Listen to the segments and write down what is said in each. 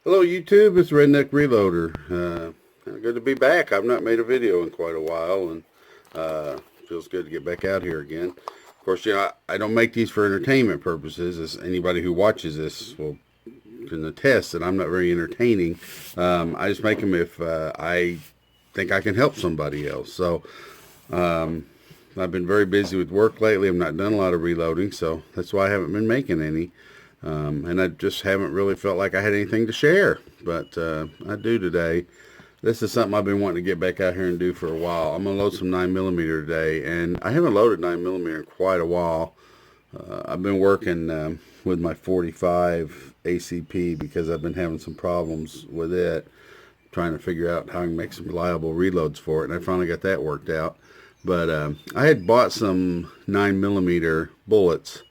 Hello YouTube, it's Redneck Reloader. Good to be back. I've not made a video in quite a while, and feels good to get back out here again. Of course, I don't make these for entertainment purposes, as anybody who watches this can attest that I'm not very entertaining. I just make them if I think I can help somebody else. So I've been very busy with work lately. I've not done a lot of reloading, so that's why I haven't been making any. And I just haven't really felt like I had anything to share, but I do today. This is something I've been wanting to get back out here and do for a while. I'm going to load some 9mm today, and I haven't loaded 9mm in quite a while. I've been working with my 45 ACP because I've been having some problems with it, trying to figure out how I can make some reliable reloads for it, and I finally got that worked out. But I had bought some 9mm bullets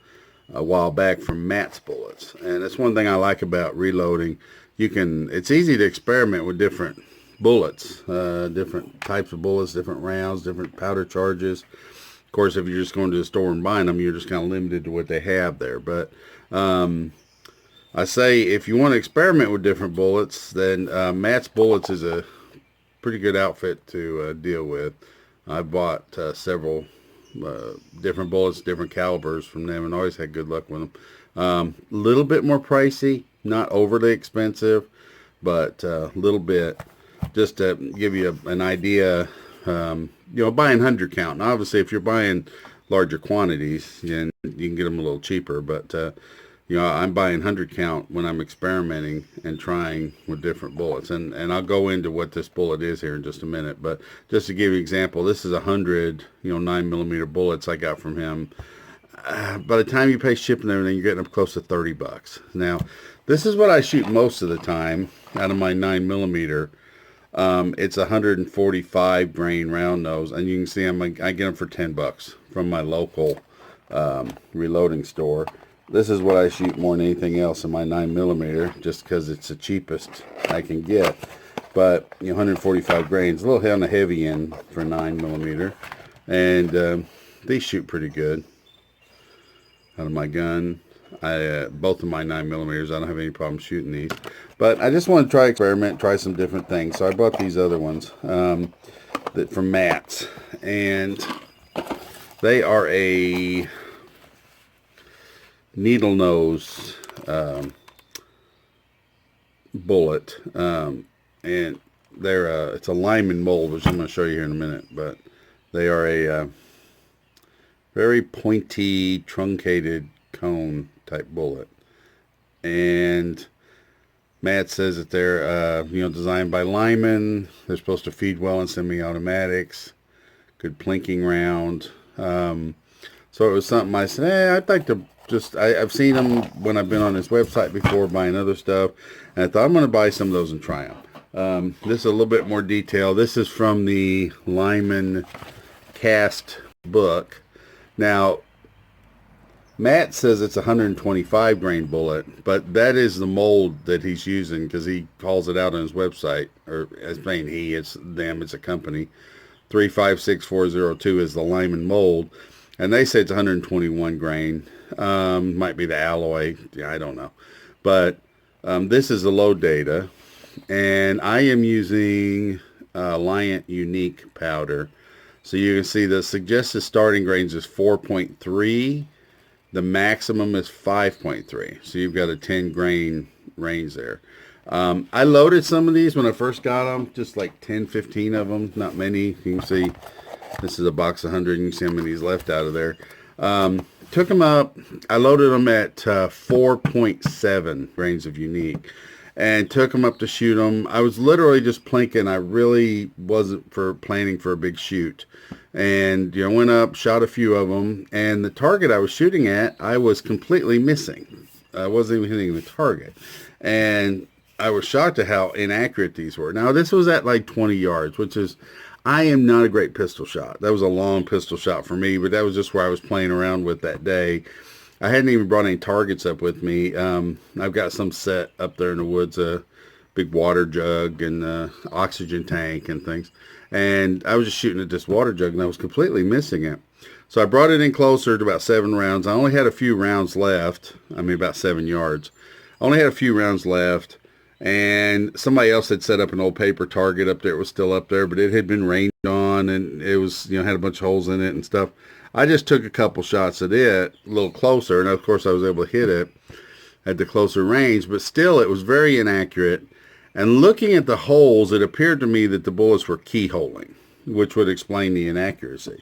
a while back from Matt's Bullets, and that's one thing I like about reloading. It's easy to experiment with different bullets, different types of bullets, different rounds, different powder charges. Of course, if you're just going to the store and buying them, you're just kind of limited to what they have there. But I say if you want to experiment with different bullets, then Matt's Bullets is a pretty good outfit to deal with. I bought several different bullets, different calibers from them, and always had good luck with them. A little bit more pricey, not overly expensive, but a little bit, just to give you an idea. Buying 100 count. Now, obviously, if you're buying larger quantities, then you can get them a little cheaper, but I'm buying 100 count when I'm experimenting and trying with different bullets, and I'll go into what this bullet is here in just a minute. But just to give you an example, this is 100 9mm bullets I got from him. By the time you pay shipping and everything, you're getting up close to $30. Now, this is what I shoot most of the time out of my 9mm. It's 145 grain round nose, and you can see I get them for $10 from my local reloading store. This is what I shoot more than anything else in my 9mm, just because it's the cheapest I can get. But 145 grains, a little on the heavy end for 9mm, and these shoot pretty good out of my gun. Both of my 9mm, I don't have any problem shooting these. But I just want to try some different things. So I bought these other ones from Matt's, and they are a needle nose bullet, and it's a Lyman mold, which I'm going to show you here in a minute. But they are a very pointy, truncated cone type bullet, and Matt says that they're designed by Lyman. They're supposed to feed well in semi-automatics, good plinking round. So it was something I said, hey, I'd like to I've seen them when I've been on his website before buying other stuff, and I thought I'm going to buy some of those and try them. This is a little bit more detail. This is from the Lyman cast book. Now, Matt says it's a 125 grain bullet, but that is the mold that he's using, because he calls it out on his website, or as saying it's them, it's a company. 356402 is the Lyman mold, and they say it's 121 grain. Might be the alloy, I don't know. But this is the load data, and I am using Liant Unique powder. So you can see the suggested starting range is 4.3. The maximum is 5.3. So you've got a 10 grain range there. I loaded some of these when I first got them, just like 10, 15 of them, not many. You can see this is a box of 100. You can see how many's left out of there. Took them up. I loaded them at 4.7 grains of Unique, and took them up to shoot them. I was literally just plinking. I really wasn't planning for a big shoot. And went up, shot a few of them, and the target I was shooting at, I was completely missing. I wasn't even hitting the target, and I was shocked at how inaccurate these were. Now, this was at like 20 yards, which is, I am not a great pistol shot. That was a long pistol shot for me, but that was just where I was playing around with that day. I hadn't even brought any targets up with me. I've got some set up there in the woods, a big water jug and oxygen tank and things. And I was just shooting at this water jug, and I was completely missing it. So I brought it in closer to about 7 rounds. I only had a few rounds left. I mean, about 7 yards. I only had a few rounds left, And somebody else had set up an old paper target up there. It was still up there, but it had been rained on, and it was, you know, had a bunch of holes in it and stuff. I just took a couple shots at it a little closer, and of course I was able to hit it at the closer range, but still it was very inaccurate. And looking at the holes, it appeared to me that the bullets were keyholing, which would explain the inaccuracy.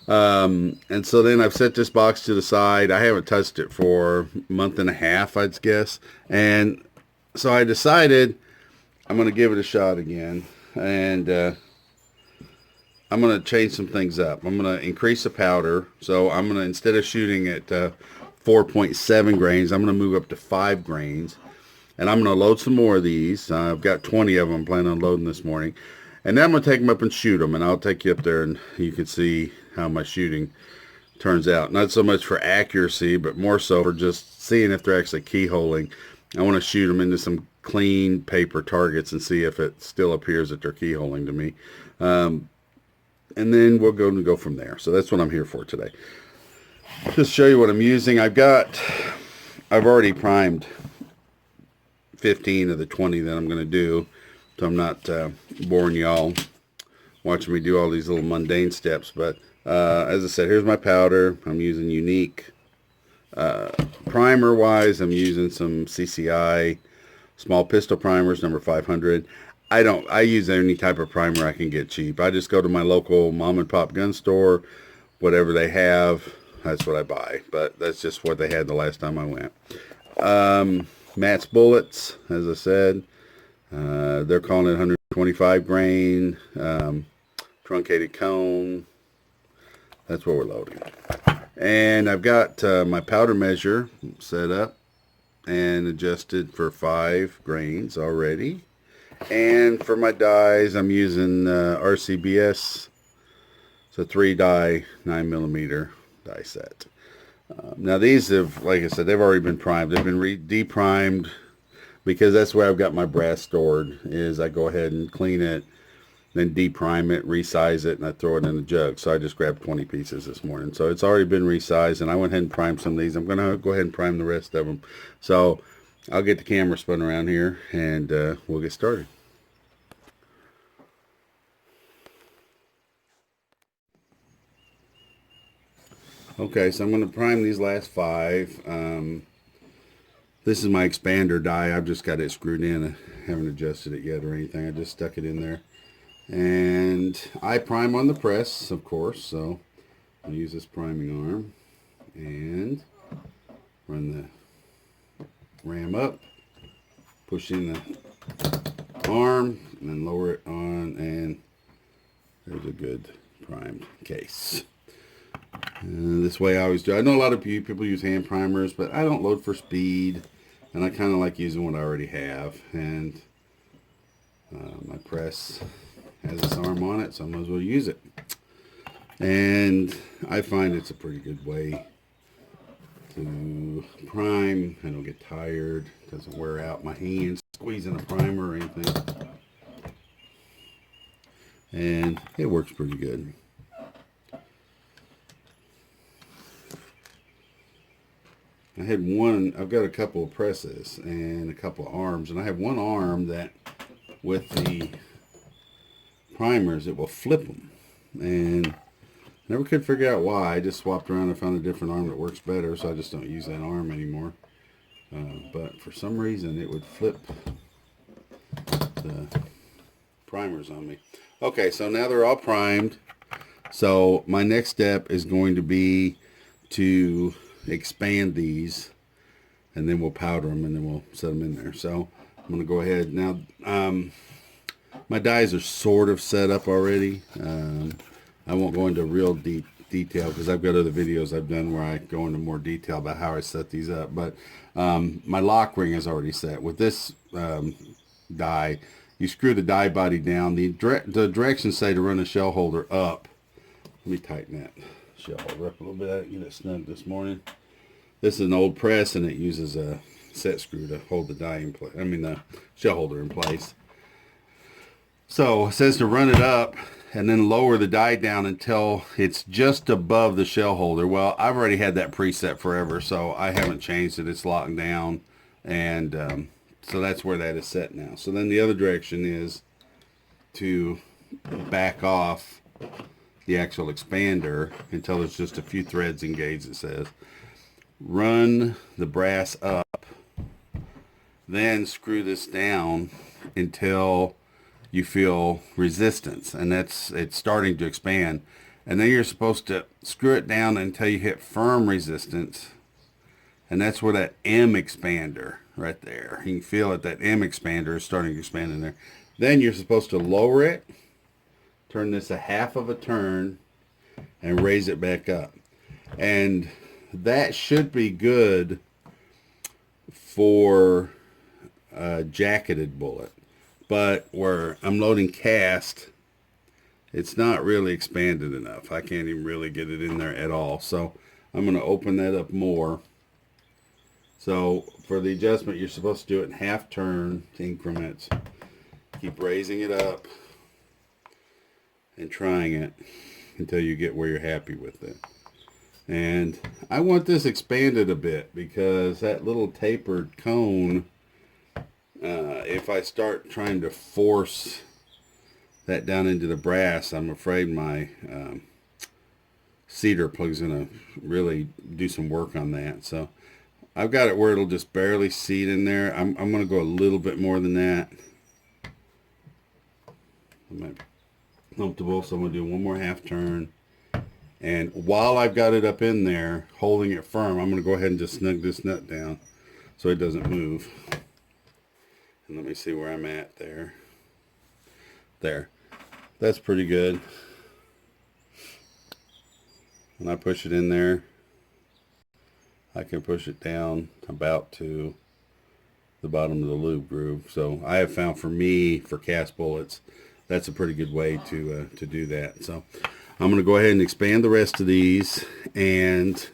And so then I've set this box to the side. I haven't touched it for a month and a half, I'd guess. And so I decided I'm going to give it a shot again. And I'm going to change some things up. I'm going to increase the powder. So I'm going to, instead of shooting at 4.7 grains, I'm going to move up to 5 grains. And I'm going to load some more of these. I've got 20 of them I'm planning on loading this morning. And then I'm going to take them up and shoot them. And I'll take you up there and you can see how my shooting turns out. Not so much for accuracy, but more so for just seeing if they're actually keyholing. I want to shoot them into some clean paper targets and see if it still appears that they're keyholing to me. And then we'll go from there. So that's what I'm here for today. Just show you what I'm using. I've already primed 15 of the 20 that I'm going to do, so I'm not boring y'all watching me do all these little mundane steps. But as I said, here's my powder. I'm using Unique. Primer wise, I'm using some CCI small pistol primers, number 500. I use any type of primer I can get cheap. I just go to my local mom and pop gun store, whatever they have, that's what I buy. But that's just what they had the last time I went. Matt's bullets, as I said, they're calling it 125 grain, truncated cone. That's what we're loading. And I've got my powder measure set up and adjusted for 5 grains already. And for my dies, I'm using RCBS. It's a 3-die 9mm die set. Now these have, like I said, they've already been primed. They've been de-primed because that's where I've got my brass stored. Is I go ahead and clean it, then de-prime it, resize it, and I throw it in a jug. So I just grabbed 20 pieces this morning. So it's already been resized, and I went ahead and primed some of these. I'm going to go ahead and prime the rest of them. So I'll get the camera spun around here, and we'll get started. Okay, so I'm going to prime these last 5. This is my expander die. I've just got it screwed in. I haven't adjusted it yet or anything. I just stuck it in there. And I prime on the press, of course, so I'll use this priming arm and run the ram up, push in the arm, and then lower it on, and there's a good primed case. This way I always do. I know a lot of people use hand primers, but I don't load for speed, and I kind of like using what I already have. And my press has this arm on it, so I might as well use it. And I find it's a pretty good way to prime. I don't get tired. It doesn't wear out my hands squeezing a primer or anything. And it works pretty good. I've got a couple of presses and a couple of arms, and I have one arm that with the primers it will flip them, and never could figure out why. I just swapped around and found a different arm that works better, so I just don't use that arm anymore. But for some reason it would flip the primers on me. Okay, so now they're all primed. So my next step is going to be to expand these, and then we'll powder them, and then we'll set them in there. So I'm going to go ahead now. My dies are sort of set up already. I won't go into real deep detail because I've got other videos I've done where I go into more detail about how I set these up. But my lock ring is already set. With this die, you screw the die body down. The directions say to run the shell holder up. Let me tighten that shell holder up a little bit. I didn't get it snug this morning. This is an old press, and it uses a set screw to hold the die in place. I mean the shell holder in place. So it says to run it up and then lower the die down until it's just above the shell holder. Well, I've already had that preset forever, so I haven't changed it. It's locked down, and so that's where that is set now. So then the other direction is to back off the actual expander until there's just a few threads engaged, it says. Run the brass up, then screw this down until you feel resistance, and it's starting to expand. And then you're supposed to screw it down until you hit firm resistance, and that's where that M expander right there, you can feel it, that M expander is starting to expand in there. Then you're supposed to lower it, turn this a half of a turn, and raise it back up. And that should be good for a jacketed bullet. But where I'm loading cast, it's not really expanded enough. I can't even really get it in there at all. So I'm going to open that up more. So for the adjustment, you're supposed to do it in half turn increments. Keep raising it up and trying it until you get where you're happy with it. And I want this expanded a bit because that little tapered cone, if I start trying to force that down into the brass, I'm afraid my cedar plug's going to really do some work on that. So I've got it where it'll just barely seat in there. I'm going to go a little bit more than that. I'm comfortable, so I'm going to do one more half turn. And while I've got it up in there, holding it firm, I'm going to go ahead and just snug this nut down so it doesn't move. And let me see where I'm at there. There. That's pretty good. When I push it in there, I can push it down about to the bottom of the lube groove. So I have found, for me, for cast bullets, that's a pretty good way to do that. So I'm going to go ahead and expand the rest of these, and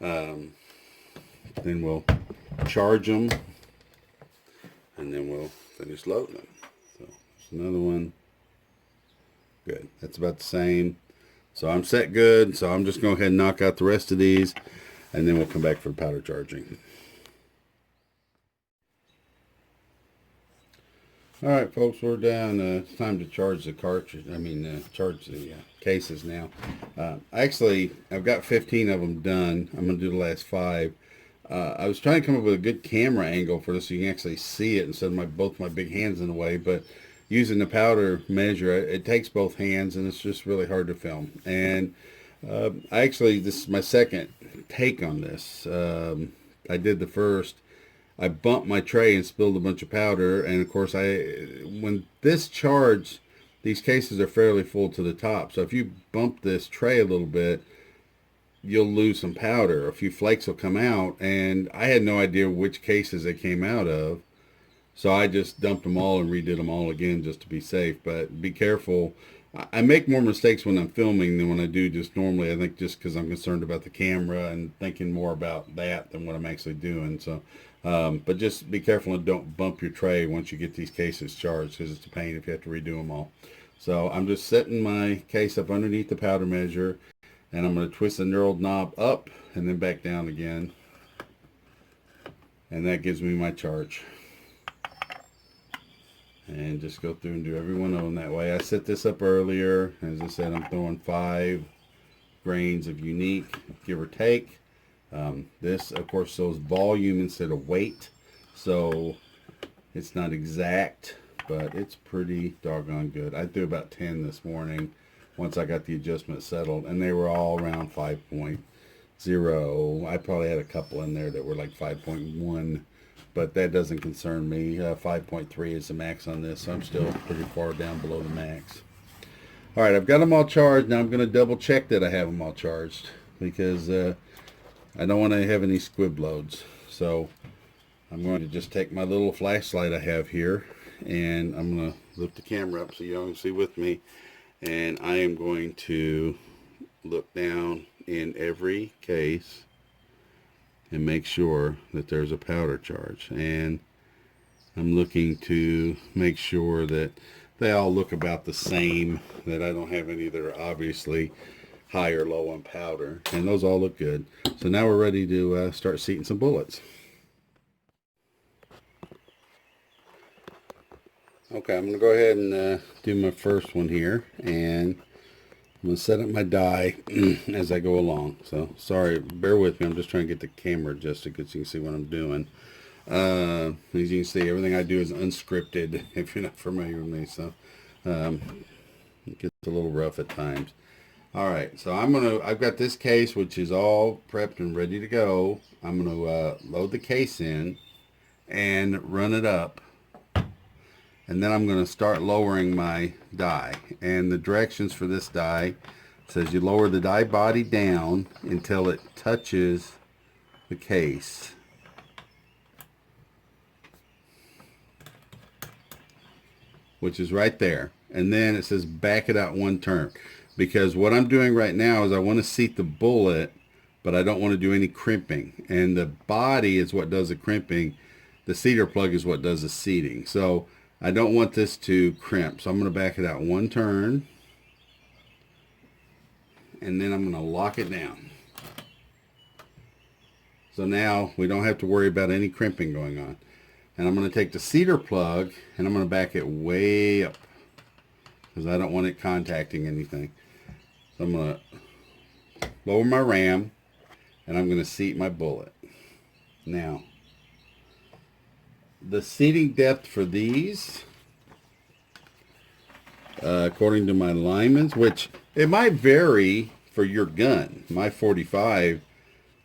then we'll charge them, and then we'll finish loading them. So there's another one. Good. That's about the same. So I'm set good. So I'm just going to go ahead and knock out the rest of these, and then we'll come back for powder charging. All right, folks, we're down. It's time to charge the cartridge. Charge the cases now. Actually, I've got 15 of them done. I'm going to do the last 5. I was trying to come up with a good camera angle for this so you can actually see it instead of both my big hands in the way. But using the powder measure, it takes both hands, and it's just really hard to film. And this is my second take on this. I did the first. I bumped my tray and spilled a bunch of powder, and of course when this charged, these cases are fairly full to the top, so if you bump this tray a little bit, you'll lose some powder. A few flakes will come out, and I had no idea which cases they came out of, so I just dumped them all and redid them all again just to be safe. But be careful. I make more mistakes when I'm filming than when I do just normally. I think just because I'm concerned about the camera and thinking more about that than what I'm actually doing. So, but just be careful and don't bump your tray once you get these cases charged, because it's a pain if you have to redo them all. So I'm just setting my case up underneath the powder measure, and I'm going to twist the knurled knob up and then back down again. And that gives me my charge. And just go through and do every one of them that way. I set this up earlier. As I said, I'm throwing 5 grains of unique, give or take. This, of course, shows volume instead of weight, so it's not exact, but it's pretty doggone good. I threw about 10 this morning once I got the adjustment settled, and they were all around 5.0. I probably had a couple in there that were like 5.1. But that doesn't concern me. 5.3 is the max on this, so I'm still pretty far down below the max. All right, I've got them all charged. Now I'm going to double check that I have them all charged, because I don't want to have any squib loads. So I'm going to just take my little flashlight I have here, and I'm going to lift the camera up so you all can see with me. And I am going to look down in every case and make sure that there's a powder charge, and I'm looking to make sure that they all look about the same, that I don't have any that are obviously high or low on powder, and those all look good. So now we're ready to start seating some bullets. Okay, I'm going to go ahead and do my first one here, and I'm going to set up my die as I go along. So, sorry, bear with me. I'm just trying to get the camera adjusted so you can see what I'm doing. As you can see, everything I do is unscripted, if you're not familiar with me, so it gets a little rough at times. Alright, so I've got this case which is all prepped and ready to go. I'm going to load the case in and run it up. And then I'm going to start lowering my die. And the directions for this die says you lower the die body down until it touches the case. Which is right there. And then it says back it out one turn. Because what I'm doing right now is I want to seat the bullet, but I don't want to do any crimping. And the body is what does the crimping. The seater plug is what does the seating. So I don't want this to crimp, so I'm going to back it out one turn, and then I'm going to lock it down. So now we don't have to worry about any crimping going on. And I'm going to take the seater plug, and I'm going to back it way up, because I don't want it contacting anything. So I'm going to lower my ram, and I'm going to seat my bullet. Now, the seating depth for these, according to my lineman's, which it might vary for your gun. My 45,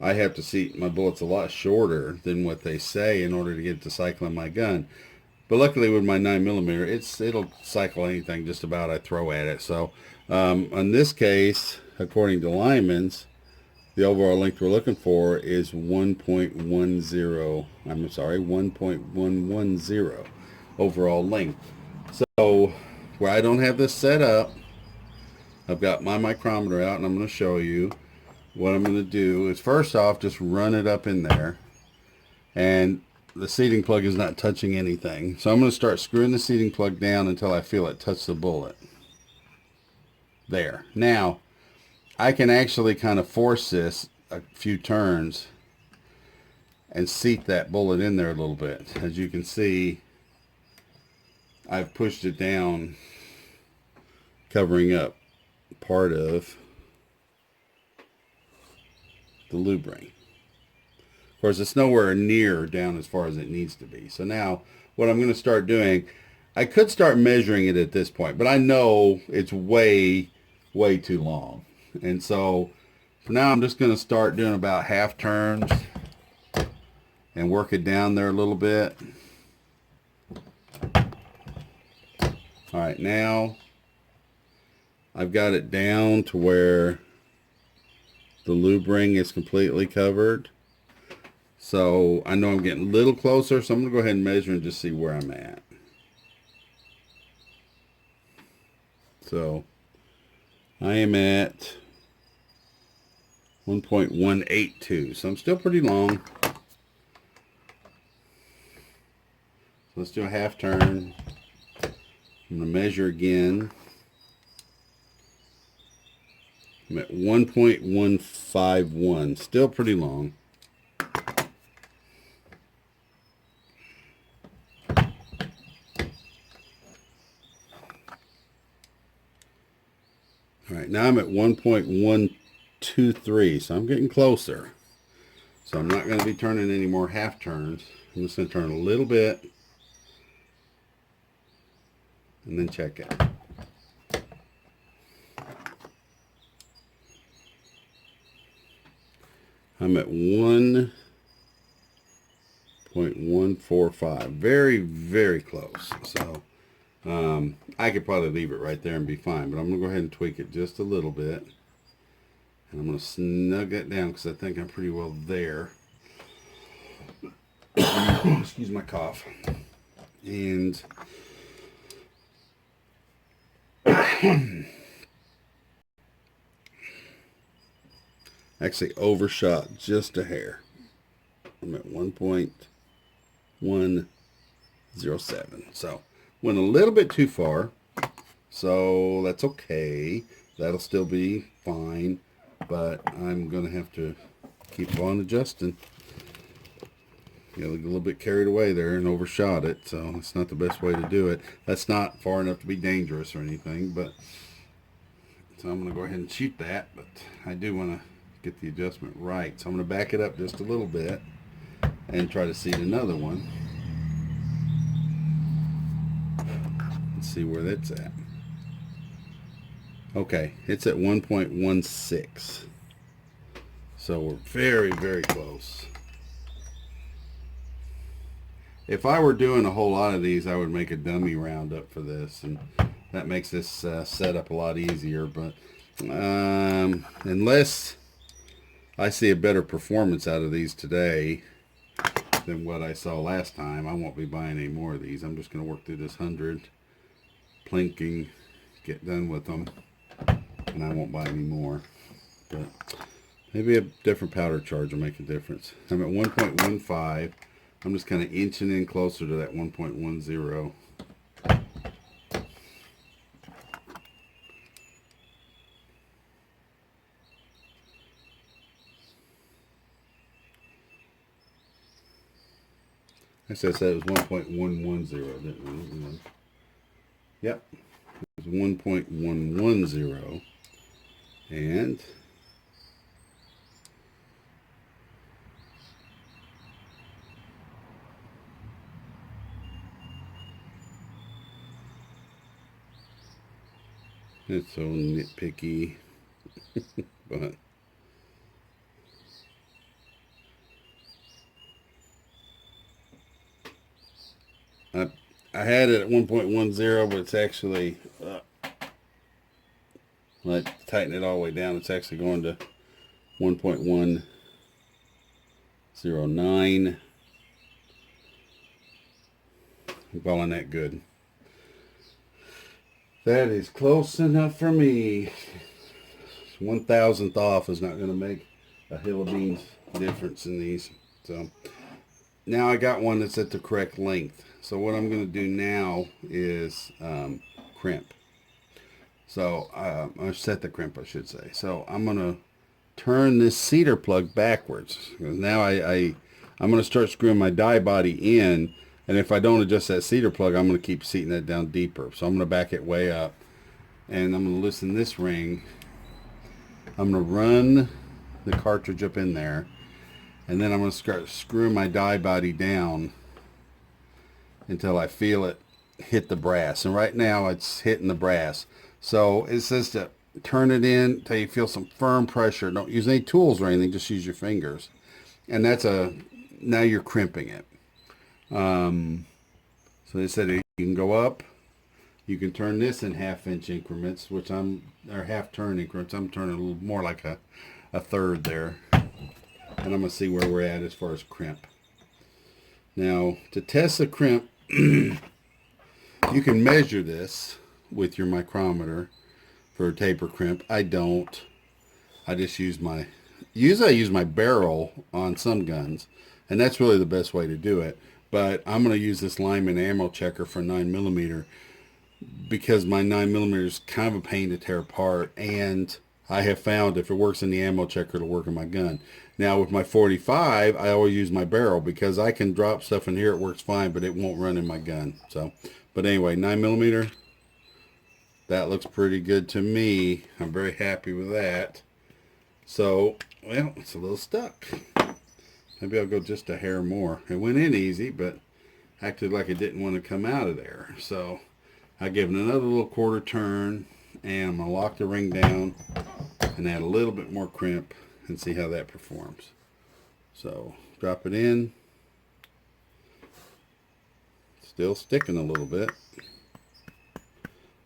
I have to seat my bullets a lot shorter than what they say in order to get it to cycle in my gun. But luckily with my 9mm, it'll cycle anything just about I throw at it. So in this case, according to lineman's, the overall length we're looking for is 1.110 overall length. So where I don't have this set up, I've got my micrometer out, and I'm going to show you what I'm going to do is first off just run it up in there, and the seating plug is not touching anything. So I'm going to start screwing the seating plug down until I feel it touch the bullet. There. Now I can actually kind of force this a few turns and seat that bullet in there a little bit. As you can see, I've pushed it down, covering up part of the lube ring. Of course, it's nowhere near down as far as it needs to be. So now what I'm going to start doing, I could start measuring it at this point, but I know it's way too long. And so for now, I'm just going to start doing about half turns and work it down there a little bit. All right, now I've got it down to where the lube ring is completely covered. So I know I'm getting a little closer, so I'm going to go ahead and measure and just see where I'm at. So I am at 1.182, so I'm still pretty long. Let's do a half turn. I'm going to measure again. I'm at 1.151, still pretty long. All right, now I'm at 1.123, so I'm getting closer. So I'm not going to be turning any more half turns. I'm just going to turn a little bit and then check it. I'm at 1.145, very close. So I could probably leave it right there and be fine, but I'm going to go ahead and tweak it just a little bit. And I'm going to snug it down because I think I'm pretty well there. Excuse my cough. And actually overshot just a hair. I'm at 1.107. So went a little bit too far. So that's okay. That'll still be fine. But I'm going to have to keep on adjusting. You know, a little bit carried away there and overshot it, so it's not the best way to do it. That's not far enough to be dangerous or anything, but so I'm going to go ahead and shoot that, but I do want to get the adjustment right. So I'm going to back it up just a little bit and try to seat another one. Let's see where that's at. Okay, it's at 1.16. So we're very, very close. If I were doing a whole lot of these, I would make a dummy roundup for this, and that makes this setup a lot easier. But unless I see a better performance out of these today than what I saw last time, I won't be buying any more of these. I'm just going to work through this 100, plinking, get done with them, and I won't buy any more. But maybe a different powder charge will make a difference. I'm at 1.15. I'm just kind of inching in closer to that 1.10. I said it was 1.110, didn't we? Yep, it was 1.110, and it's so nitpicky, but I had it at 1.10, but it's actually, when I tighten it all the way down, it's actually going to 1.109. I'm calling that good. That is close enough for me. 1,000th off is not going to make a hill of beans difference in these. So now I got one that's at the correct length. So what I'm going to do now is crimp. So I set the crimp, I should say. So I'm going to turn this cedar plug backwards. Now I'm going to start screwing my die body in. And if I don't adjust that cedar plug, I'm going to keep seating that down deeper. So I'm going to back it way up. And I'm going to loosen this ring. I'm going to run the cartridge up in there. And then I'm going to start screwing my die body down until I feel it hit the brass. And right now it's hitting the brass. So it says to turn it in until you feel some firm pressure. Don't use any tools or anything. Just use your fingers. And now you're crimping it. So they said you can go up, you can turn this in half-inch increments, or half-turn increments. I'm turning a little more like a third there. And I'm going to see where we're at as far as crimp. Now, to test the crimp, you can measure this with your micrometer for a taper crimp. I don't. I just use usually I use my barrel on some guns, and that's really the best way to do it. But I'm going to use this Lyman ammo checker for 9mm because my 9mm is kind of a pain to tear apart, and I have found if it works in the ammo checker, it'll work in my gun. Now with my 45, I always use my barrel because I can drop stuff in here, it works fine, but it won't run in my gun. So, but anyway, 9mm, that looks pretty good to me. I'm very happy with that. So, well, it's a little stuck. Maybe I'll go just a hair more. It went in easy, but acted like it didn't want to come out of there. So I give it another little quarter turn, and I'm going to lock the ring down and add a little bit more crimp and see how that performs. So drop it in. Still sticking a little bit.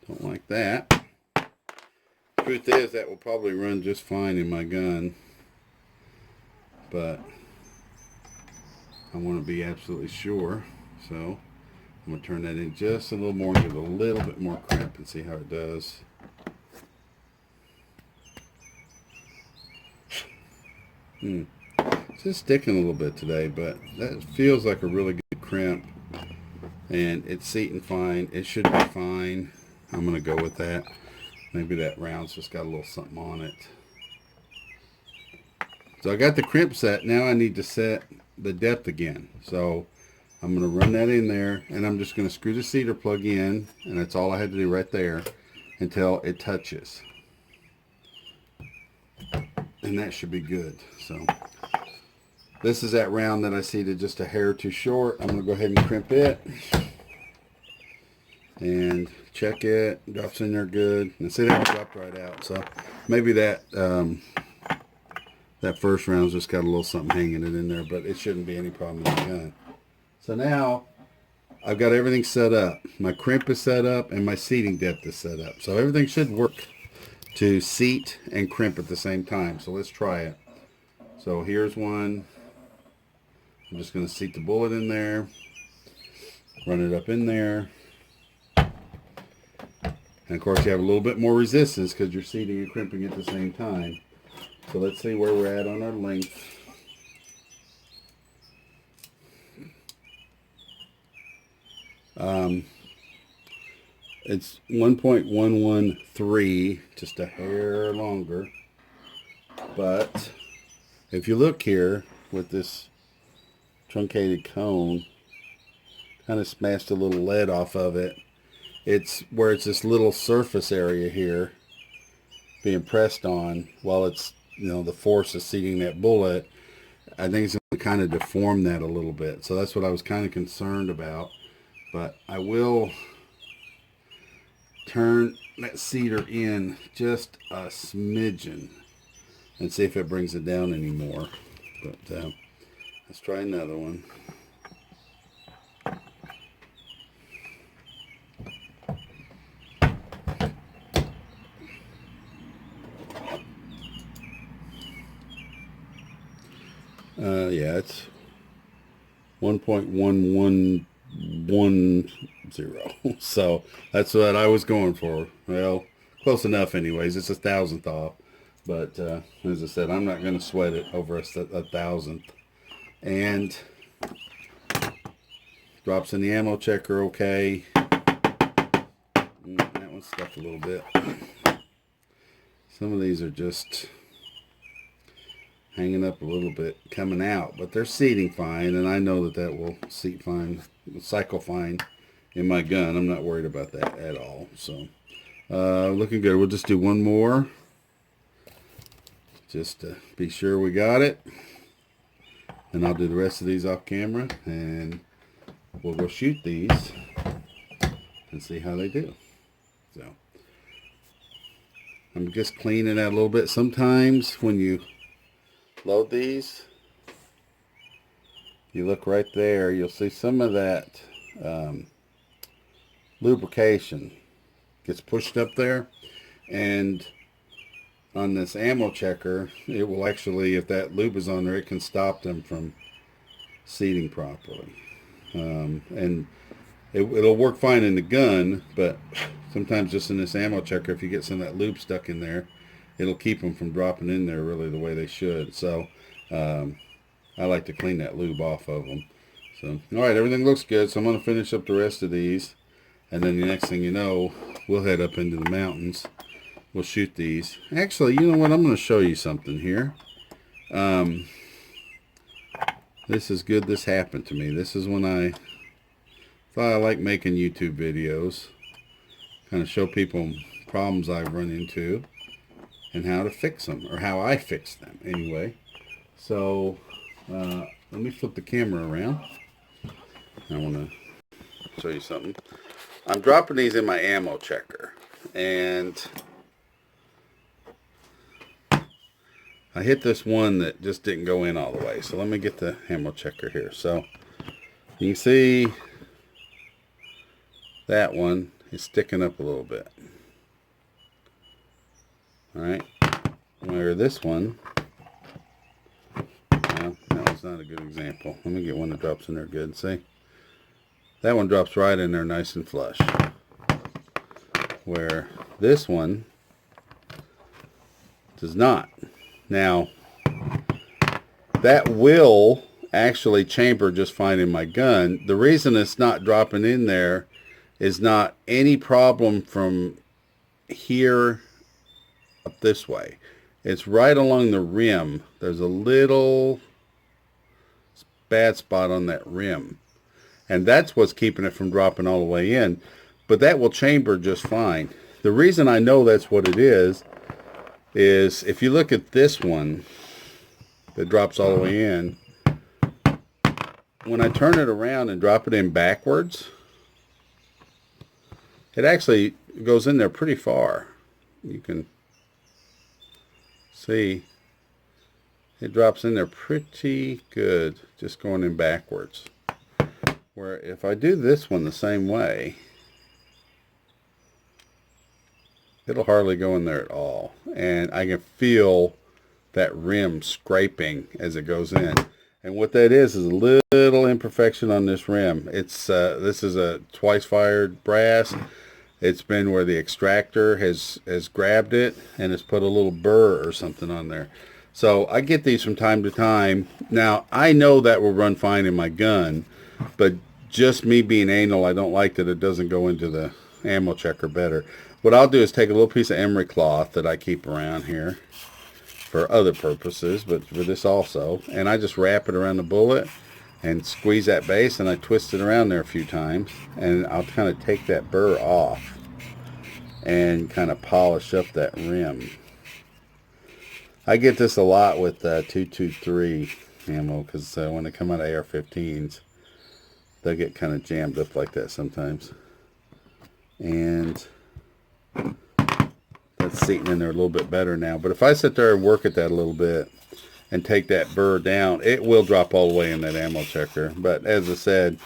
Don't like that. Truth is, that will probably run just fine in my gun, but I want to be absolutely sure. So I'm going to turn that in just a little more, give it a little bit more crimp and see how it does. It's just sticking a little bit today, but that feels like a really good crimp, and it's seating fine. It should be fine. I'm going to go with that. Maybe that round's just got a little something on it. So I got the crimp set. Now I need to set the depth again. So I'm going to run that in there, and I'm just going to screw the cedar plug in, and that's all I had to do right there until it touches. And that should be good. So this is that round that I seeded just a hair too short. I'm going to go ahead and crimp it. And check it. Drops in there good. And see, that dropped right out. So maybe that that first round's just got a little something hanging it in there, but it shouldn't be any problem with the gun. So now I've got everything set up. My crimp is set up and my seating depth is set up. So everything should work to seat and crimp at the same time. So let's try it. So here's one. I'm just going to seat the bullet in there. Run it up in there. And of course you have a little bit more resistance because you're seating and crimping at the same time. So let's see where we're at on our length. It's 1.113, just a hair longer. But if you look here with this truncated cone, kind of smashed a little lead off of it. It's where it's this little surface area here being pressed on while it's, you know, the force is seating that bullet. I think it's going to kind of deform that a little bit. So that's what I was kind of concerned about. But I will turn that cedar in just a smidgen and see if it brings it down anymore. But let's try another one. Yeah, it's 1.1110. So that's what I was going for. Well, close enough anyways. It's a thousandth off. But as I said, I'm not going to sweat it over a thousandth. And drops in the ammo checker okay. That one's stuck a little bit. Some of these are just hanging up a little bit, coming out, but they're seating fine, and I know that that will seat fine, cycle fine in my gun. I'm not worried about that at all. So looking good. We'll just do one more just to be sure we got it, and I'll do the rest of these off camera, and we'll go shoot these and see how they do. So I'm just cleaning out a little bit. Sometimes when you load these, you look right there, you'll see some of that lubrication gets pushed up there, and on this ammo checker it will actually, if that lube is on there, it can stop them from seating properly. And it'll work fine in the gun, but sometimes just in this ammo checker, if you get some of that lube stuck in there, it'll keep them from dropping in there really the way they should. So I like to clean that lube off of them. So alright, everything looks good, so I'm going to finish up the rest of these, and then the next thing you know, we'll head up into the mountains. We'll shoot these. Actually, you know what, I'm going to show you something here. This is good this happened to me. This is when I thought I like making YouTube videos, kind of show people problems I've run into and how to fix them, or how I fix them anyway. So let me flip the camera around. I want to show you something. I'm dropping these in my ammo checker, and I hit this one that just didn't go in all the way. So let me get the ammo checker here. So you can see that one is sticking up a little bit. Alright, where this one, well, that was not a good example. Let me get one that drops in there good. See? That one drops right in there nice and flush. Where this one does not. Now, that will actually chamber just fine in my gun. The reason it's not dropping in there is not any problem from here up this way. It's right along the rim. There's a little bad spot on that rim. And that's what's keeping it from dropping all the way in. But that will chamber just fine. The reason I know that's what it is if you look at this one that drops all the way in, when I turn it around and drop it in backwards, it actually goes in there pretty far. You can see it drops in there pretty good just going in backwards. Where if I do this one the same way, it'll hardly go in there at all. And I can feel that rim scraping as it goes in. And what that is a little imperfection on this rim. It's this is a twice fired brass. It's been where the extractor has grabbed it and has put a little burr or something on there. So I get these from time to time. Now I know that will run fine in my gun, but just me being anal, I don't like that it doesn't go into the ammo checker better. What I'll do is take a little piece of emery cloth that I keep around here for other purposes, but for this also, and I just wrap it around the bullet and squeeze that base, and I twist it around there a few times, and I'll kind of take that burr off and kind of polish up that rim. I get this a lot with 223 ammo, because when they come out of AR-15s, they'll get kind of jammed up like that sometimes. And that's seating in there a little bit better now. But if I sit there and work at that a little bit and take that burr down, it will drop all the way in that ammo checker. But as I said,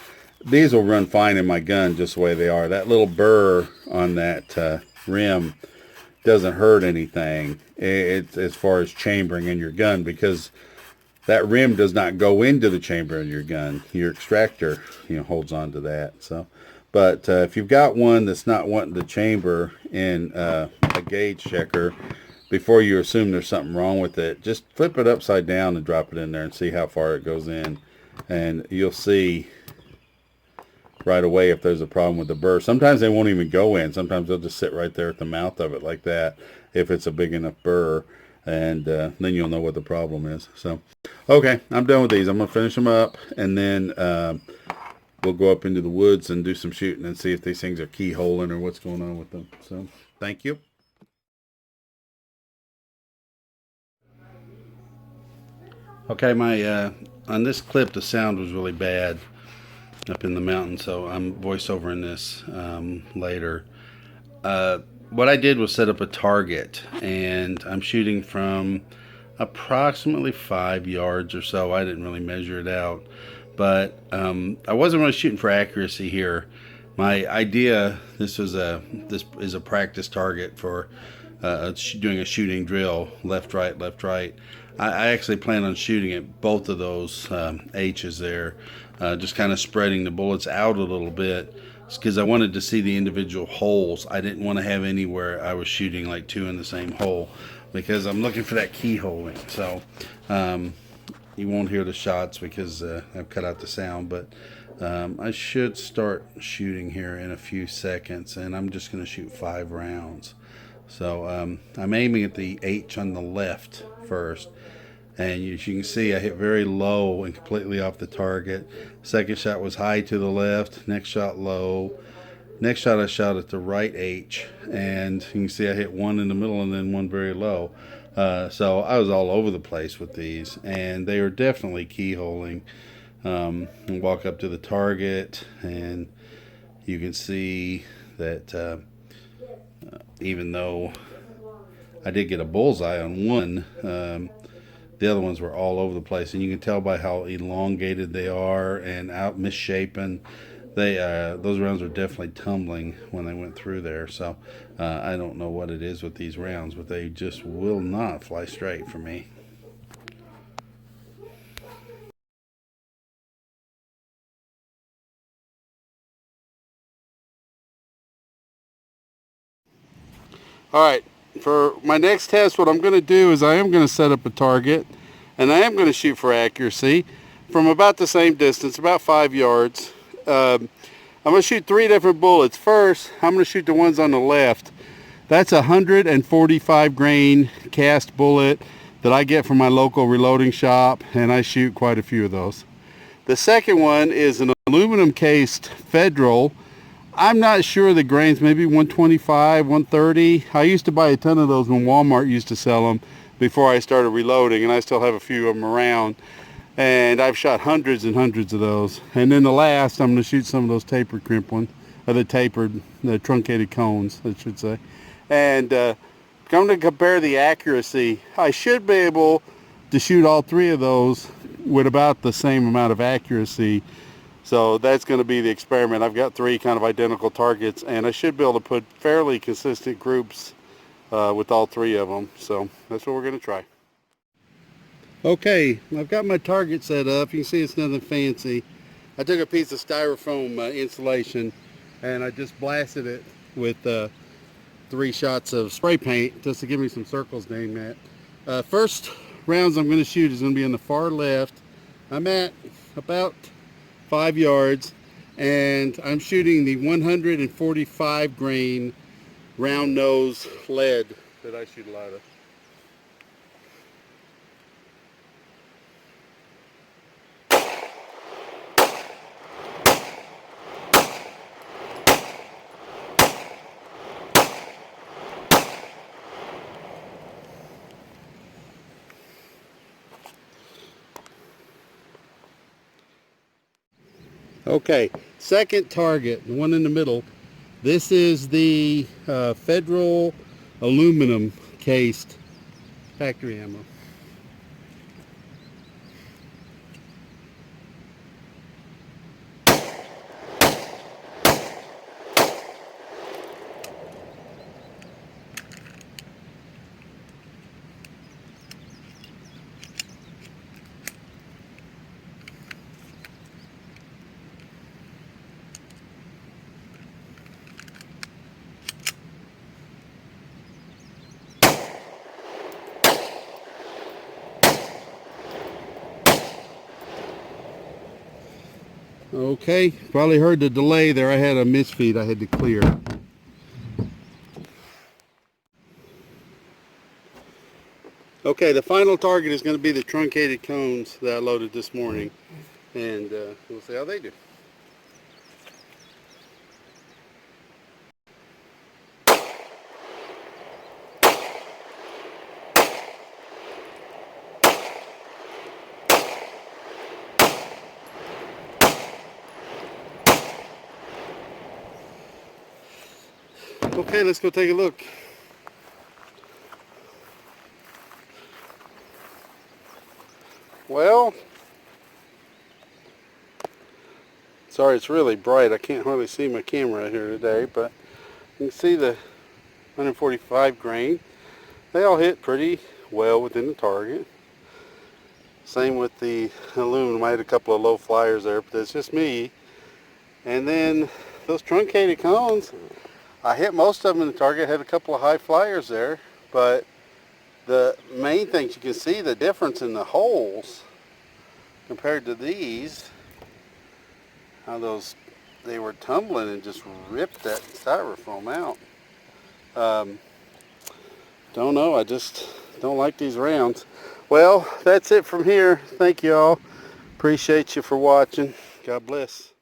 these will run fine in my gun just the way they are. That little burr on that rim doesn't hurt anything as far as chambering in your gun, because that rim does not go into the chamber in your gun. Your extractor, holds on to that. So, but if you've got one that's not wanting to chamber in a gauge checker, before you assume there's something wrong with it, just flip it upside down and drop it in there and see how far it goes in, and you'll see right away if there's a problem with the burr. Sometimes they won't even go in. Sometimes they'll just sit right there at the mouth of it like that if it's a big enough burr, and then you'll know what the problem is. So okay, I'm done with these. I'm gonna finish them up, and then we'll go up into the woods and do some shooting and see if these things are keyholing or what's going on with them. So thank you. Okay, my on this clip the sound was really bad up in the mountain, so I'm voiceovering this later. What I did was set up a target, and I'm shooting from approximately 5 yards or so. I didn't really measure it out, but I wasn't really shooting for accuracy here. My idea, this is a practice target for doing a shooting drill, left, right, left, right. I actually plan on shooting at both of those H's there, just kind of spreading the bullets out a little bit, because I wanted to see the individual holes. I didn't want to have anywhere I was shooting like two in the same hole, because I'm looking for that keyholing. So you won't hear the shots because I've cut out the sound, but I should start shooting here in a few seconds, and I'm just going to shoot 5 rounds. So I'm aiming at the H on the left first, and as you can see, I hit very low and completely off the target. Second shot was high to the left, next shot low. Next shot I shot at the right H, and you can see I hit one in the middle and then one very low. So I was all over the place with these, and they are definitely keyholing. And walk up to the target, and you can see that even though I did get a bullseye on one, the other ones were all over the place, and you can tell by how elongated they are and out misshapen. Those rounds are definitely tumbling when they went through there. So I don't know what it is with these rounds, but they just will not fly straight for me. Alright, for my next test, what I'm going to do is I am going to set up a target, and I am going to shoot for accuracy from about the same distance, about 5 yards. I'm going to shoot 3 different bullets. First, I'm going to shoot the ones on the left. That's a 145 grain cast bullet that I get from my local reloading shop, and I shoot quite a few of those. The second one is an aluminum cased Federal. I'm not sure the grains, maybe 125, 130. I used to buy a ton of those when Walmart used to sell them before I started reloading, and I still have a few of them around. And I've shot hundreds and hundreds of those. And then the last, I'm going to shoot some of those tapered crimp ones, or the truncated cones, I should say. And I'm going to compare the accuracy. I should be able to shoot all three of those with about the same amount of accuracy. So that's going to be the experiment. I've got three kind of identical targets, and I should be able to put fairly consistent groups with all three of them. So that's what we're going to try. Okay, I've got my target set up. You can see it's nothing fancy. I took a piece of styrofoam insulation and I just blasted it with 3 shots of spray paint just to give me some circles named at. First rounds I'm going to shoot is going to be on the far left. I'm at about 5 yards, and I'm shooting the 145 grain round nose lead that I shoot a lot of. Okay, second target, the one in the middle. This is the Federal aluminum cased factory ammo. Okay, probably heard the delay there. I had a misfeed I had to clear. Okay, the final target is going to be the truncated cones that I loaded this morning, and we'll see how they do. Okay, let's go take a look. Well, sorry it's really bright. I can't hardly see my camera here today, but you can see the 145 grain. They all hit pretty well within the target. Same with the aluminum. I had a couple of low flyers there, but that's just me. And then those truncated cones, I hit most of them in the target. Had a couple of high flyers there, but the main things you can see the difference in the holes compared to these, how they were tumbling and just ripped that styrofoam out. Don't know, I just don't like these rounds. Well, that's it from here. Thank you all. Appreciate you for watching. God bless.